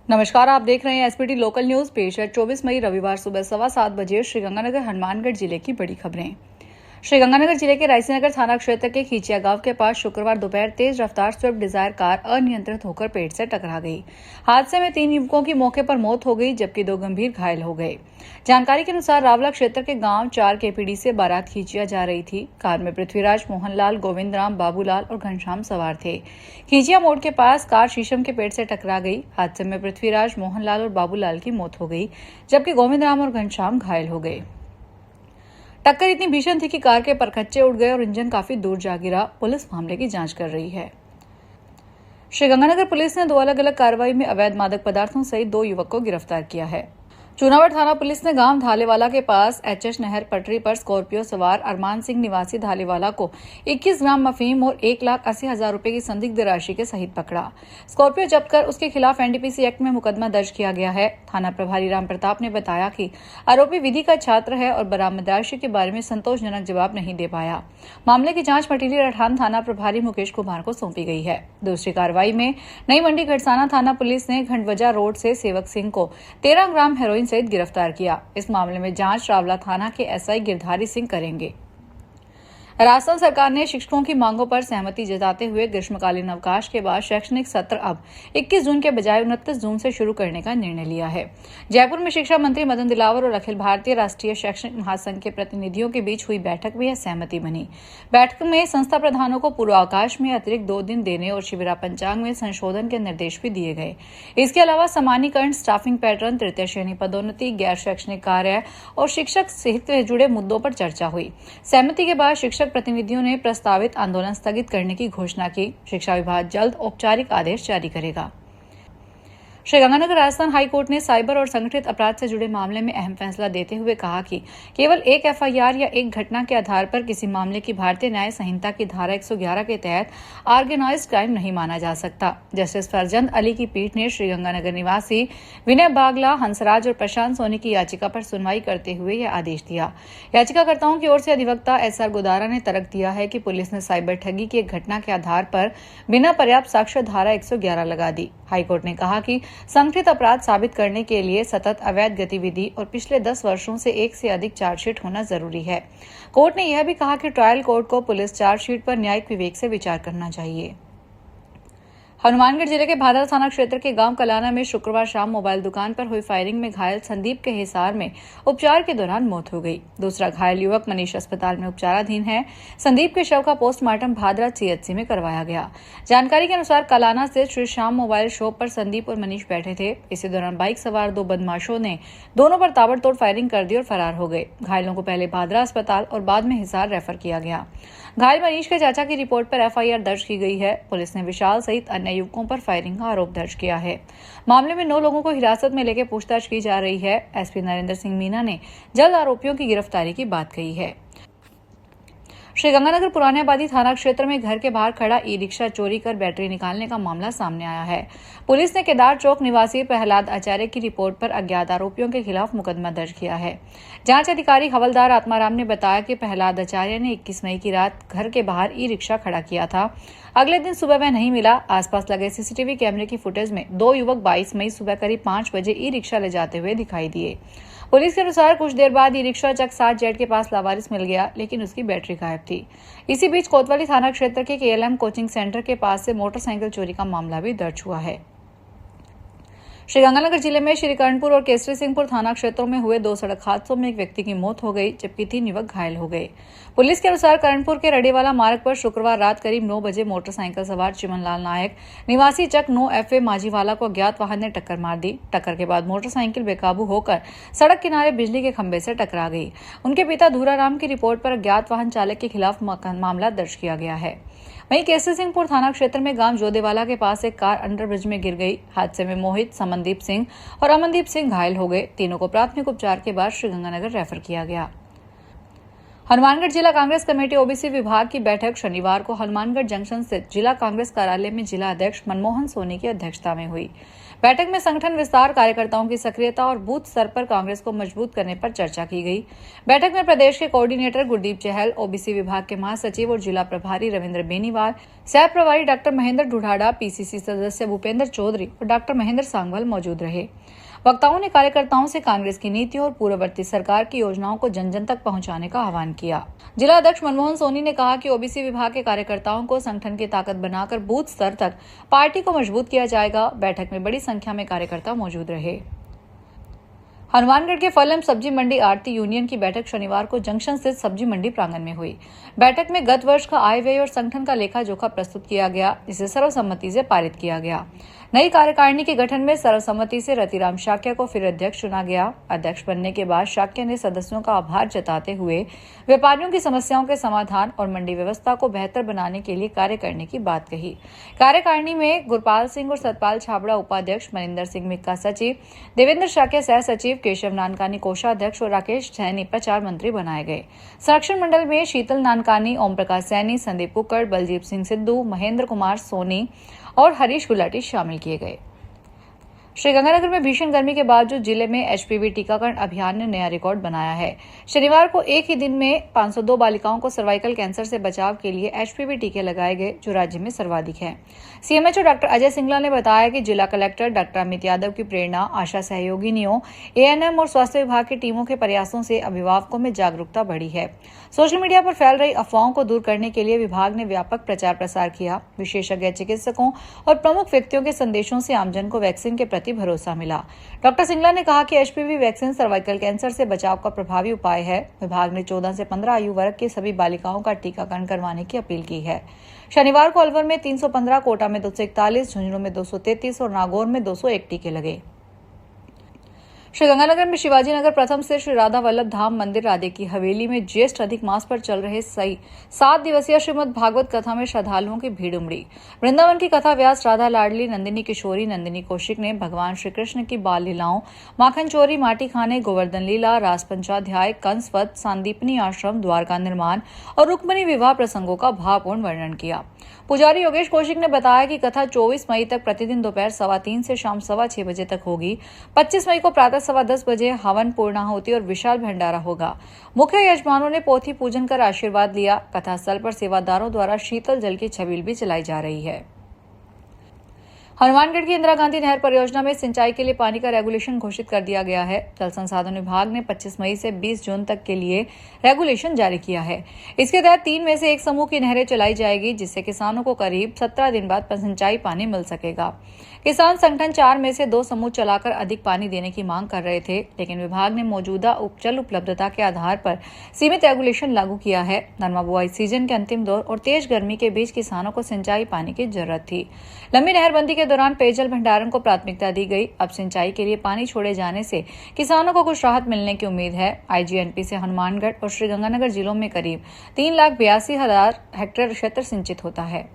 नमस्कार, आप देख रहे हैं एसपीटी लोकल न्यूज। पेश है 24 मई रविवार सुबह 7:15 बजे श्रीगंगानगर हनुमानगढ़ जिले की बड़ी खबरें। श्रीगंगानगर जिले के रायसीनगर थाना क्षेत्र के खींचिया गांव के पास शुक्रवार दोपहर तेज रफ्तार स्विफ्ट डिजायर कार अनियंत्रित होकर पेड़ से टकरा गई। हादसे में 3 युवकों की मौके पर मौत हो गई, जबकि 2 गंभीर घायल हो गए। जानकारी के अनुसार रावला क्षेत्र के गांव 4 केपीडी से बारात खींचिया जा रही थी। कार में पृथ्वीराज, मोहनलाल, गोविंदराम, बाबूलाल और घनश्याम सवार थे। खींचिया मोड़ के पास कार शीशम के पेड़ से टकरा गई। हादसे में पृथ्वीराज, मोहनलाल और बाबूलाल की मौत हो गई, जबकि गोविंदराम और घनश्याम घायल हो गए। टक्कर इतनी भीषण थी कि कार के परखच्चे उड़ गए और इंजन काफी दूर जा गिरा। पुलिस मामले की जांच कर रही है। श्रीगंगानगर पुलिस ने 2 अलग-अलग कार्रवाई में अवैध मादक पदार्थों सहित 2 युवक को गिरफ्तार किया है। चूनावड़ थाना पुलिस ने गांव धालेवाला के पास एचएच नहर पटरी पर स्कॉर्पियो सवार अरमान सिंह निवासी धालेवाला को 21 ग्राम अफीम और 1,80,000 रुपए की संदिग्ध राशि के सहित पकड़ा। स्कॉर्पियो जब्त कर उसके खिलाफ एनडीपीसी एक्ट में मुकदमा दर्ज किया गया है। थाना प्रभारी राम प्रताप ने बताया कि आरोपी विधि का छात्र है और बरामद राशि के बारे में संतोषजनक जवाब नहीं दे पाया। मामले की जांच मटीरियल अठान थाना प्रभारी मुकेश कुमार को सौंपी गई है। दूसरी कार्रवाई में नई मंडी घड़साना थाना पुलिस ने घंटवजा रोड से सेवक सिंह को 13 ग्राम हेरोइन सहित गिरफ्तार किया। इस मामले में जांच रावला थाना के एसआई गिरधारी सिंह करेंगे। राजस्थान सरकार ने शिक्षकों की मांगों पर सहमति जताते हुए ग्रीष्मकालीन अवकाश के बाद शैक्षणिक सत्र अब 21 जून के बजाय 29 जून से शुरू करने का निर्णय लिया है। जयपुर में शिक्षा मंत्री मदन दिलावर और अखिल भारतीय राष्ट्रीय शैक्षणिक महासंघ के प्रतिनिधियों के बीच हुई बैठक में यह सहमति बनी। बैठक में संस्था प्रधानों को पूर्वावकाश में अतिरिक्त 2 दिन देने और शिविरा पंचांग में संशोधन के निर्देश भी दिए गए। इसके अलावा सामान्यीकरण, स्टाफिंग पैटर्न, तृतीय श्रेणी पदोन्नति, गैर शैक्षणिक कार्य और शिक्षक सहित जुड़े मुद्दों पर चर्चा हुई। सहमति के बाद शिक्षक प्रतिनिधियों ने प्रस्तावित आंदोलन स्थगित करने की घोषणा की। शिक्षा विभाग जल्द औपचारिक आदेश जारी करेगा। श्रीगंगानगर राजस्थान हाईकोर्ट ने साइबर और संगठित अपराध से जुड़े मामले में अहम फैसला देते हुए कहा कि केवल एक एफआईआर या एक घटना के आधार पर किसी मामले की भारतीय न्याय संहिता की धारा 111 के तहत ऑर्गेनाइज्ड क्राइम नहीं माना जा सकता। जस्टिस फरजंद अली की पीठ ने श्रीगंगानगर निवासी विनय बागला, हंसराज और प्रशांत सोनी की याचिका पर सुनवाई करते हुए यह आदेश दिया। याचिकाकर्ताओं की ओर से अधिवक्ता एसआर गोदारा ने तर्क दिया है कि पुलिस ने साइबर ठगी की एक घटना के आधार पर बिना पर्याप्त साक्ष्य धारा 111 लगा दी। हाईकोर्ट ने कहा कि संगठित अपराध साबित करने के लिए सतत अवैध गतिविधि और पिछले 10 वर्षों से 1 से अधिक चार्जशीट होना जरूरी है। कोर्ट ने यह भी कहा कि ट्रायल कोर्ट को पुलिस चार्जशीट पर न्यायिक विवेक से विचार करना चाहिए। हनुमानगढ़ जिले के भादरा थाना क्षेत्र के गांव कलाना में शुक्रवार शाम मोबाइल दुकान पर हुई फायरिंग में घायल संदीप के हिसार में उपचार के दौरान मौत हो गई। दूसरा घायल युवक मनीष अस्पताल में उपचाराधीन है। संदीप के शव का पोस्टमार्टम भादरा सीएचसी में करवाया गया। जानकारी के अनुसार कलाना से श्री श्याम मोबाइल शॉप पर संदीप और मनीष बैठे थे। इसी दौरान बाइक सवार 2 बदमाशों ने दोनों पर ताबड़तोड़ फायरिंग कर दी और फरार हो गए। घायलों को पहले भादरा अस्पताल और बाद में हिसार रेफर किया गया। घायल मनीष के चाचा की रिपोर्ट पर एफआईआर दर्ज की गई है। पुलिस ने विशाल सहित अन्य युवकों पर फायरिंग का आरोप दर्ज किया है। मामले में 9 लोगों को हिरासत में लेकर पूछताछ की जा रही है। एसपी नरेंद्र सिंह मीना ने जल्द आरोपियों की गिरफ्तारी की बात कही है। श्रीगंगानगर पुराने आबादी थाना क्षेत्र में घर के बाहर खड़ा ई रिक्शा चोरी कर बैटरी निकालने का मामला सामने आया है। पुलिस ने केदार चौक निवासी प्रहलाद आचार्य की रिपोर्ट पर अज्ञात आरोपियों के खिलाफ मुकदमा दर्ज किया है। जांच अधिकारी हवलदार आत्माराम ने बताया कि प्रहलाद आचार्य ने 21 मई की रात घर के बाहर ई रिक्शा खड़ा किया था। अगले दिन सुबह वह नहीं मिला। आसपास लगे सीसीटीवी कैमरे की फुटेज में 2 युवक 22 मई सुबह करीब 5 बजे ई रिक्शा ले जाते हुए दिखाई दिए। पुलिस के अनुसार कुछ देर बाद ई रिक्शा चक 7 जेड के पास लावारिस मिल गया, लेकिन उसकी बैटरी गायब थी। इसी बीच कोतवाली थाना क्षेत्र के केएलएम कोचिंग सेंटर के पास से मोटरसाइकिल चोरी का मामला भी दर्ज हुआ है। श्रीगंगानगर जिले में श्रीकरणपुर और केसरी सिंहपुर थाना क्षेत्रों में हुए 2 सड़क हादसों में एक व्यक्ति की मौत हो गई, जबकि 3 युवक घायल हो गए। पुलिस के अनुसार करणपुर के रडेवाला मार्ग पर शुक्रवार रात करीब 9 बजे मोटरसाइकिल सवार चिमनलाल नायक निवासी चक 9 FA माझीवाला को अज्ञात वाहन ने टक्कर मार दी। टक्कर के बाद मोटरसाइकिल बेकाबू होकर सड़क किनारे बिजली के खंभे से टकरा गई। उनके पिता धूराराम की रिपोर्ट पर अज्ञात वाहन चालक के खिलाफ मामला दर्ज किया गया है। वहीं केसरी सिंहपुर थाना क्षेत्र में गांव जोदेवाला के पास एक कार अंडरब्रिज में गिर गई। हादसे में मोहित, समनदीप सिंह और अमनदीप सिंह घायल हो गए। तीनों को प्राथमिक उपचार के बाद श्रीगंगानगर रेफर किया गया। हनुमानगढ़ जिला कांग्रेस कमेटी ओबीसी विभाग की बैठक शनिवार को हनुमानगढ़ जंक्शन स्थित जिला कांग्रेस कार्यालय में जिला अध्यक्ष मनमोहन सोनी की अध्यक्षता में हुई। बैठक में संगठन विस्तार, कार्यकर्ताओं की सक्रियता और बूथ स्तर पर कांग्रेस को मजबूत करने पर चर्चा की गई। बैठक में प्रदेश के कोऑर्डिनेटर गुरदीप चहल, ओबीसी विभाग के महासचिव और जिला प्रभारी रविंद्र बेनीवाल, सह प्रभारी डॉक्टर महेंद्र ढुढाड़ा, पीसीसी सदस्य भूपेंद्र चौधरी और डॉक्टर महेंद्र सांगवाल मौजूद रहे। वक्ताओं ने कार्यकर्ताओं से कांग्रेस की नीतियों और पूर्ववर्ती सरकार की योजनाओं को जन जन तक पहुंचाने का आह्वान किया। जिला अध्यक्ष मनमोहन सोनी ने कहा कि ओबीसी विभाग के कार्यकर्ताओं को संगठन की ताकत बनाकर बूथ स्तर तक पार्टी को मजबूत किया जाएगा। बैठक में बड़ी संख्या में कार्यकर्ता मौजूद रहे। हनुमानगढ़ के फल एवं सब्जी मंडी आढ़ती यूनियन की बैठक शनिवार को जंक्शन स्थित सब्जी मंडी प्रांगण में हुई। बैठक में गत वर्ष का आय व्यय और संगठन का लेखा जोखा प्रस्तुत किया गया, जिसे सर्वसम्मति से पारित किया गया। नई कार्यकारिणी के गठन में सर्वसम्मति से रतिराम शाक्य को फिर अध्यक्ष चुना गया। अध्यक्ष बनने के बाद शाक्य ने सदस्यों का आभार जताते हुए व्यापारियों की समस्याओं के समाधान और मंडी व्यवस्था को बेहतर बनाने के लिए कार्य करने की बात कही। कार्यकारिणी में गुरपाल सिंह और सतपाल छाबड़ा उपाध्यक्ष, मनिंदर सिंह मिक्का सचिव, देवेंद्र शाक्य सह सचिव, केशव नानकानी कोषाध्यक्ष और राकेश सैनी प्रचार मंत्री बनाए गए। संरक्षण मंडल में शीतल नानकानी, ओम प्रकाश सैनी, संदीप कुक्कड़, बलजीत सिंह सिद्धू, महेंद्र कुमार सोनी और हरीश गुलाटी शामिल किए गए। श्रीगंगानगर में भीषण गर्मी के बावजूद जिले में एचपीवी टीकाकरण अभियान ने नया रिकॉर्ड बनाया है। शनिवार को एक ही दिन में 502 बालिकाओं को सर्वाइकल कैंसर से बचाव के लिए एचपीवी टीके लगाए गए, जो राज्य में सर्वाधिक है। सीएमएचओ डॉक्टर अजय सिंगला ने बताया कि जिला कलेक्टर डॉक्टर अमित यादव की प्रेरणा, आशा सहयोगिनियों, एएनएम और स्वास्थ्य विभाग की टीमों के प्रयासों से अभिभावकों में जागरूकता बढ़ी है। सोशल मीडिया पर फैल रही अफवाहों को दूर करने के लिए विभाग ने व्यापक प्रचार प्रसार किया। विशेषज्ञ चिकित्सकों और प्रमुख व्यक्तियों के संदेशों से आमजन को वैक्सीन के प्रति भरोसा मिला। डॉक्टर सिंगला ने कहा कि एचपीवी वैक्सीन सर्वाइकल कैंसर से बचाव का प्रभावी उपाय है। विभाग ने 14 से 15 आयु वर्ग की सभी बालिकाओं का टीकाकरण करवाने की अपील की है। शनिवार को अलवर में 315, कोटा में 241, झुंझुनू में 233 और नागौर में 201 टीके लगे। श्रीगंगानगर में शिवाजी नगर प्रथम से श्री राधा वल्लभ धाम मंदिर राधे की हवेली में ज्येष्ठ अधिक मास पर चल रहे 7 दिवसीय श्रीमद् भागवत कथा में श्रद्धालुओं की भीड़ उमड़ी। वृंदावन की कथा व्यास राधा लाडली, नंदिनी किशोरी, नंदिनी कौशिक ने भगवान श्री कृष्ण की बाल लीलाओं, माखन चोरी, माटी खाने, गोवर्धन लीला, रास पंचाध्याय, कंसवध, सांदीपनी आश्रम, द्वारका निर्माण और रुक्मिणी विवाह प्रसंगों का भावपूर्ण वर्णन किया। पुजारी योगेश कौशिक ने बताया कि कथा 24 मई तक प्रतिदिन दोपहर 3:15 से शाम 6:15 बजे तक होगी। 25 मई को प्रातः 10:15 बजे हवन, पूर्णाहुति और विशाल भंडारा होगा। मुख्य यजमानों ने पोथी पूजन कर आशीर्वाद लिया। कथा स्थल पर सेवादारों द्वारा शीतल जल की छबील भी चलाई जा रही है। हनुमानगढ़ की इंदिरा गांधी नहर परियोजना में सिंचाई के लिए पानी का रेगुलेशन घोषित कर दिया गया है। जल संसाधन विभाग ने 25 मई से 20 जून तक के लिए रेगुलेशन जारी किया है। इसके तहत 3 में से एक समूह की नहरें चलाई जाएगी, जिससे किसानों को करीब 17 दिन बाद सिंचाई पानी मिल सकेगा। किसान संगठन 4 में से 2 समूह चलाकर अधिक पानी देने की मांग कर रहे थे, लेकिन विभाग ने मौजूदा जल उपलब्धता के आधार पर सीमित रेगुलेशन लागू किया है। नरमा बुआई सीजन के अंतिम दौर और तेज गर्मी के बीच किसानों को सिंचाई पानी की जरूरत थी। लंबी नहरबंदी के दौरान पेयजल भंडारण को प्राथमिकता दी गई। अब सिंचाई के लिए पानी छोड़े जाने से किसानों को कुछ राहत मिलने की उम्मीद है। आईजीएनपी से हनुमानगढ़ और श्रीगंगानगर जिलों में करीब 3,82,000 हेक्टेयर क्षेत्र सिंचित होता है।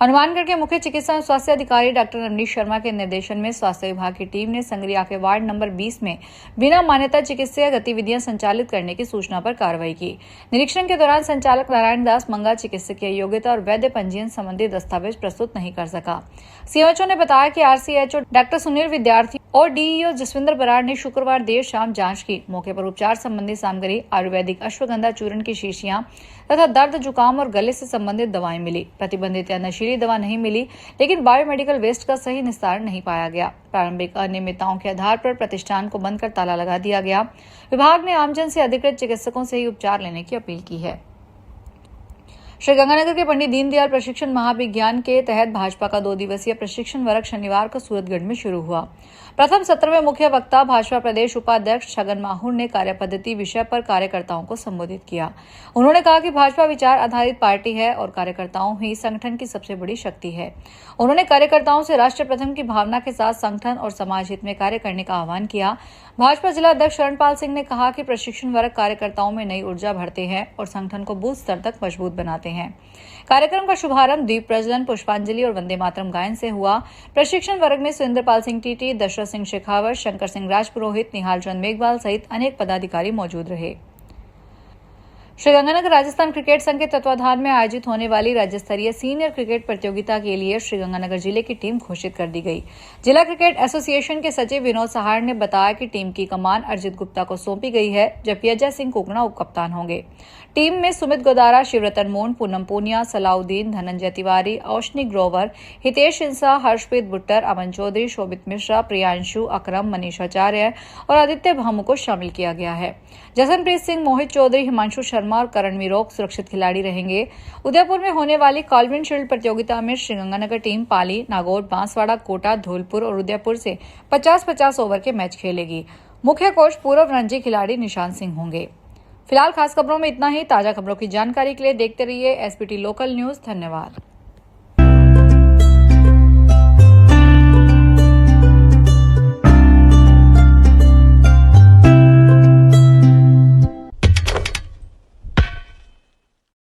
हनुमानगढ़ के मुख्य चिकित्सा एवं स्वास्थ्य अधिकारी डॉक्टर नवनीत शर्मा के निर्देशन में स्वास्थ्य विभाग की टीम ने संगरिया के वार्ड नंबर 20 में बिना मान्यता चिकित्सीय गतिविधियां संचालित करने की सूचना पर कार्रवाई की। निरीक्षण के दौरान संचालक नारायण दास मंगा चिकित्सकीय योग्यता और वैध पंजीयन संबंधी दस्तावेज प्रस्तुत नहीं कर सका। सीएमएचओ ने बताया कि आरसीएचओ डॉक्टर सुनील विद्यार्थी और डीईओ जसविंदर बराड़ ने शुक्रवार देर शाम जांच की। मौके पर उपचार संबंधी सामग्री, आयुर्वेदिक अश्वगंधा चूर्ण की शीशियां तथा दर्द, जुकाम और गले से संबंधित दवाएं मिली। प्रतिबंधित या नशीली दवा नहीं मिली, लेकिन बायोमेडिकल वेस्ट का सही निस्तारण नहीं पाया गया। प्रारंभिक अनियमितताओं के आधार पर प्रतिष्ठान को बंद कर ताला लगा दिया गया। विभाग ने आमजन से अधिकृत चिकित्सकों से ही उपचार लेने की अपील की है। श्रीगंगानगर के पंडित दीनदयाल प्रशिक्षण महाविज्ञान के तहत भाजपा का 2 दिवसीय प्रशिक्षण वर्ग शनिवार को सूरतगढ़ में शुरू हुआ। प्रथम सत्र में मुख्य वक्ता भाजपा प्रदेश उपाध्यक्ष छगन माहुर ने कार्यपद्धति विषय पर कार्यकर्ताओं को संबोधित किया। उन्होंने कहा कि भाजपा विचार आधारित पार्टी है और कार्यकर्ताओं ही संगठन की सबसे बड़ी शक्ति है। उन्होंने कार्यकर्ताओं से राष्ट्र प्रथम की भावना के साथ संगठन और समाज हित में कार्य करने का आह्वान किया। भाजपा जिला अध्यक्ष शरणपाल सिंह ने कहा कि प्रशिक्षण वर्ग कार्यकर्ताओं में नई ऊर्जा भरते हैं और संगठन को बूथ स्तर तक मजबूत बनाते हैं। कार्यक्रम का शुभारंभ दीप प्रज्वलन, पुष्पांजलि और वंदे मातरम गायन से हुआ। प्रशिक्षण वर्ग में सुरेंद्रपाल सिंह टीटी, दशरथ सिंह शेखावत, शंकर सिंह राजपुरोहित, निहाल चंद मेघवाल सहित अनेक पदाधिकारी मौजूद रहे। श्रीगंगानगर राजस्थान क्रिकेट संघ के तत्वाधान में आयोजित होने वाली राज्य स्तरीय सीनियर क्रिकेट प्रतियोगिता के लिए श्रीगंगानगर जिले की टीम घोषित कर दी गई। जिला क्रिकेट एसोसिएशन के सचिव विनोद सहार ने बताया कि टीम की कमान अर्जित गुप्ता को सौंपी गई है, जबकि अजय सिंह कुकड़ा उप कप्तान होंगे। टीम में सुमित गोदारा, शिवरतन मोन, पूनम पूनिया, सलाउद्दीन, धनंजय तिवारी, औशनी ग्रोवर, हितेश इंसा, हर्षप्रीत बुट्टर, अमन चौधरी, शोभित मिश्रा, प्रियांशु, अकरम, मनीष आचार्य और आदित्य भामू को शामिल किया गया है। जसनप्रीत सिंह, मोहित चौधरी, हिमांशु शर्मा और करण वीरोक सुरक्षित खिलाड़ी रहेंगे। उदयपुर में होने वाली कॉल्विन शील्ड प्रतियोगिता में श्रीगंगानगर टीम पाली, नागौर, बांसवाड़ा, कोटा, धौलपुर और उदयपुर से 50-50 ओवर के मैच खेलेगी। मुख्य कोच पूर्व रणजी खिलाड़ी निशांत सिंह होंगे। फिलहाल खास खबरों में इतना ही। ताजा खबरों की जानकारी के लिए देखते रहिए एसपीटी लोकल न्यूज। धन्यवाद।